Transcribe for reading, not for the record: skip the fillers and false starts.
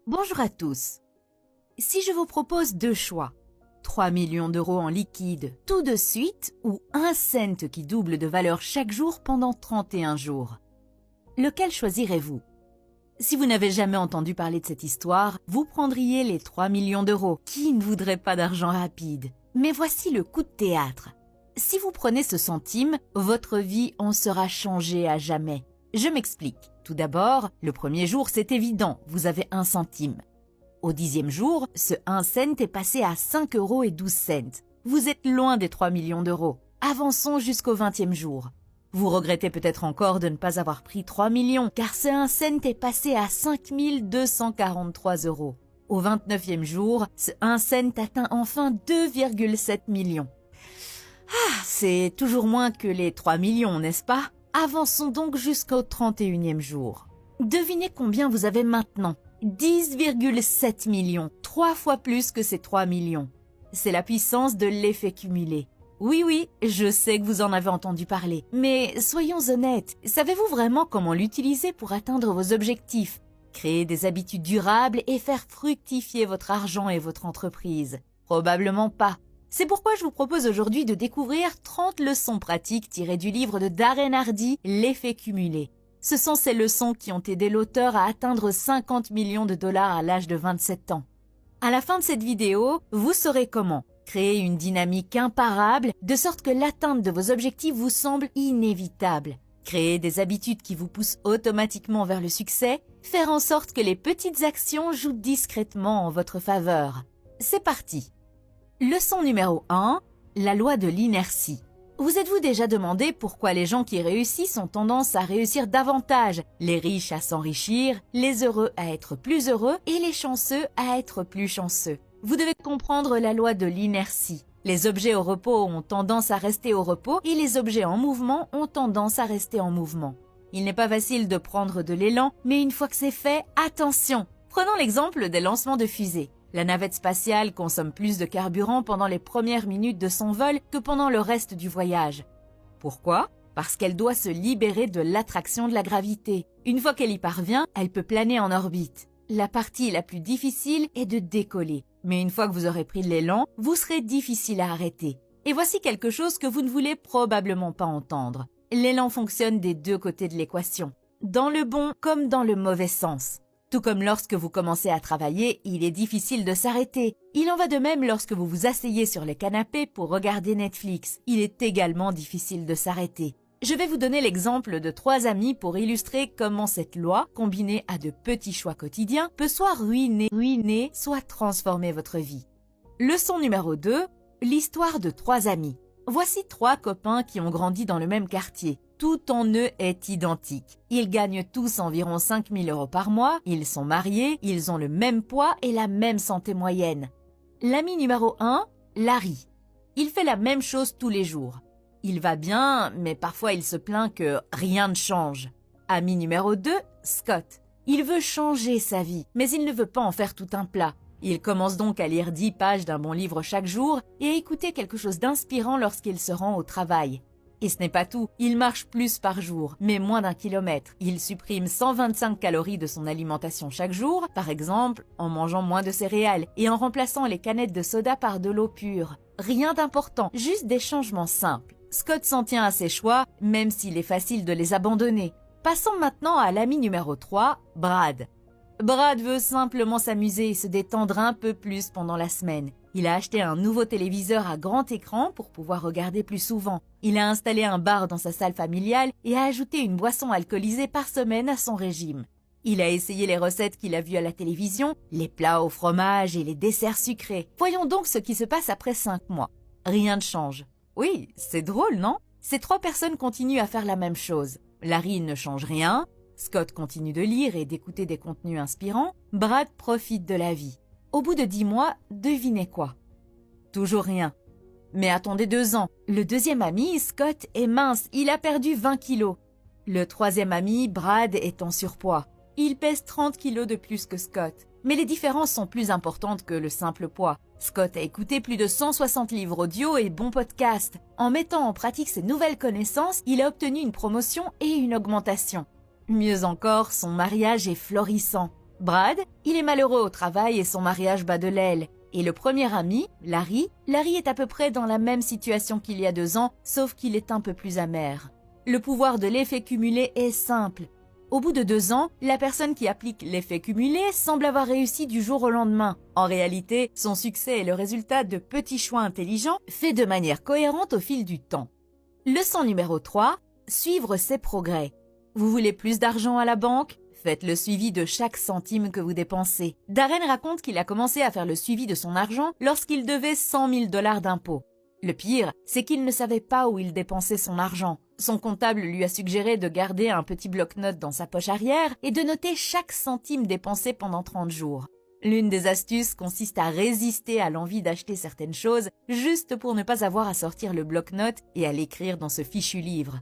Bonjour à tous. Si je vous propose deux choix, 3 millions d'euros en liquide tout de suite ou 1 cent qui double de valeur chaque jour pendant 31 jours, lequel choisirez-vous? Si vous n'avez jamais entendu parler de cette histoire, vous prendriez les 3 millions d'euros. Qui ne voudrait pas d'argent rapide? Mais voici le coup de théâtre. Si vous prenez ce centime, votre vie en sera changée à jamais. Je m'explique. Tout d'abord, le premier jour, c'est évident, vous avez 1 centime. Au 10e jour, ce 1 cent est passé à 5,12 €. Vous êtes loin des 3 millions d'euros. Avançons jusqu'au 20e jour. Vous regrettez peut-être encore de ne pas avoir pris 3 millions, car ce 1 cent est passé à 5 243 €. Au 29e jour, ce 1 cent atteint enfin 2,7 millions. C'est toujours moins que les 3 millions, n'est-ce pas? Avançons donc jusqu'au 31e jour. Devinez combien vous avez maintenant? 10,7 millions, 3 fois plus que ces 3 millions. C'est la puissance de l'effet cumulé. Oui, je sais que vous en avez entendu parler, mais soyons honnêtes, savez-vous vraiment comment l'utiliser pour atteindre vos objectifs, créer des habitudes durables et faire fructifier votre argent et votre entreprise? Probablement pas. C'est pourquoi je vous propose aujourd'hui de découvrir 30 leçons pratiques tirées du livre de Darren Hardy, L'effet cumulé. Ce sont ces leçons qui ont aidé l'auteur à atteindre 50 millions de dollars à l'âge de 27 ans. À la fin de cette vidéo, vous saurez comment créer une dynamique imparable de sorte que l'atteinte de vos objectifs vous semble inévitable. Créer des habitudes qui vous poussent automatiquement vers le succès, faire en sorte que les petites actions jouent discrètement en votre faveur. C'est parti! Leçon numéro 1, la loi de l'inertie. Vous êtes-vous déjà demandé pourquoi les gens qui réussissent ont tendance à réussir davantage, les riches à s'enrichir, les heureux à être plus heureux et les chanceux à être plus chanceux? Vous devez comprendre la loi de l'inertie. Les objets au repos ont tendance à rester au repos et les objets en mouvement ont tendance à rester en mouvement. Il n'est pas facile de prendre de l'élan, mais une fois que c'est fait, attention! Prenons l'exemple des lancements de fusées. La navette spatiale consomme plus de carburant pendant les premières minutes de son vol que pendant le reste du voyage. Pourquoi? Parce qu'elle doit se libérer de l'attraction de la gravité. Une fois qu'elle y parvient, elle peut planer en orbite. La partie la plus difficile est de décoller. Mais une fois que vous aurez pris de l'élan, vous serez difficile à arrêter. Et voici quelque chose que vous ne voulez probablement pas entendre. L'élan fonctionne des deux côtés de l'équation, dans le bon comme dans le mauvais sens. Tout comme lorsque vous commencez à travailler, il est difficile de s'arrêter. Il en va de même lorsque vous vous asseyez sur le canapé pour regarder Netflix. Il est également difficile de s'arrêter. Je vais vous donner l'exemple de 3 amis pour illustrer comment cette loi, combinée à de petits choix quotidiens, peut soit ruiner, soit transformer votre vie. Leçon numéro 2, l'histoire de 3 amis. Voici 3 copains qui ont grandi dans le même quartier. Tout en eux est identique. Ils gagnent tous environ 5 000 € par mois, ils sont mariés, ils ont le même poids et la même santé moyenne. L'ami numéro 1, Larry. Il fait la même chose tous les jours. Il va bien, mais parfois il se plaint que rien ne change. Ami numéro 2, Scott. Il veut changer sa vie, mais il ne veut pas en faire tout un plat. Il commence donc à lire 10 pages d'un bon livre chaque jour et à écouter quelque chose d'inspirant lorsqu'il se rend au travail. Et ce n'est pas tout, il marche plus par jour, mais moins d'1 kilomètre. Il supprime 125 calories de son alimentation chaque jour, par exemple en mangeant moins de céréales et en remplaçant les canettes de soda par de l'eau pure. Rien d'important, juste des changements simples. Scott s'en tient à ses choix, même s'il est facile de les abandonner. Passons maintenant à l'ami numéro 3, Brad. Brad veut simplement s'amuser et se détendre un peu plus pendant la semaine. Il a acheté un nouveau téléviseur à grand écran pour pouvoir regarder plus souvent. Il a installé un bar dans sa salle familiale et a ajouté une boisson alcoolisée par semaine à son régime. Il a essayé les recettes qu'il a vues à la télévision, les plats au fromage et les desserts sucrés. Voyons donc ce qui se passe après 5 mois. Rien ne change. Oui, c'est drôle, non? Ces 3 personnes continuent à faire la même chose. Larry ne change rien, Scott continue de lire et d'écouter des contenus inspirants, Brad profite de la vie. Au bout de 10 mois, devinez quoi? Toujours rien. Mais attendez 2 ans. Le 2e ami, Scott, est mince, il a perdu 20 kilos. Le 3e ami, Brad, est en surpoids. Il pèse 30 kilos de plus que Scott. Mais les différences sont plus importantes que le simple poids. Scott a écouté plus de 160 livres audio et bons podcasts. En mettant en pratique ses nouvelles connaissances, il a obtenu une promotion et une augmentation. Mieux encore, son mariage est florissant. Brad, il est malheureux au travail et son mariage bat de l'aile. Et le premier ami, Larry est à peu près dans la même situation qu'il y a 2 ans, sauf qu'il est un peu plus amer. Le pouvoir de l'effet cumulé est simple. Au bout de 2 ans, la personne qui applique l'effet cumulé semble avoir réussi du jour au lendemain. En réalité, son succès est le résultat de petits choix intelligents faits de manière cohérente au fil du temps. Leçon numéro 3, suivre ses progrès. Vous voulez plus d'argent à la banque ? Faites le suivi de chaque centime que vous dépensez. Darren raconte qu'il a commencé à faire le suivi de son argent lorsqu'il devait 100 000 $ d'impôts. Le pire, c'est qu'il ne savait pas où il dépensait son argent. Son comptable lui a suggéré de garder un petit bloc-notes dans sa poche arrière et de noter chaque centime dépensé pendant 30 jours. L'une des astuces consiste à résister à l'envie d'acheter certaines choses juste pour ne pas avoir à sortir le bloc-notes et à l'écrire dans ce fichu livre.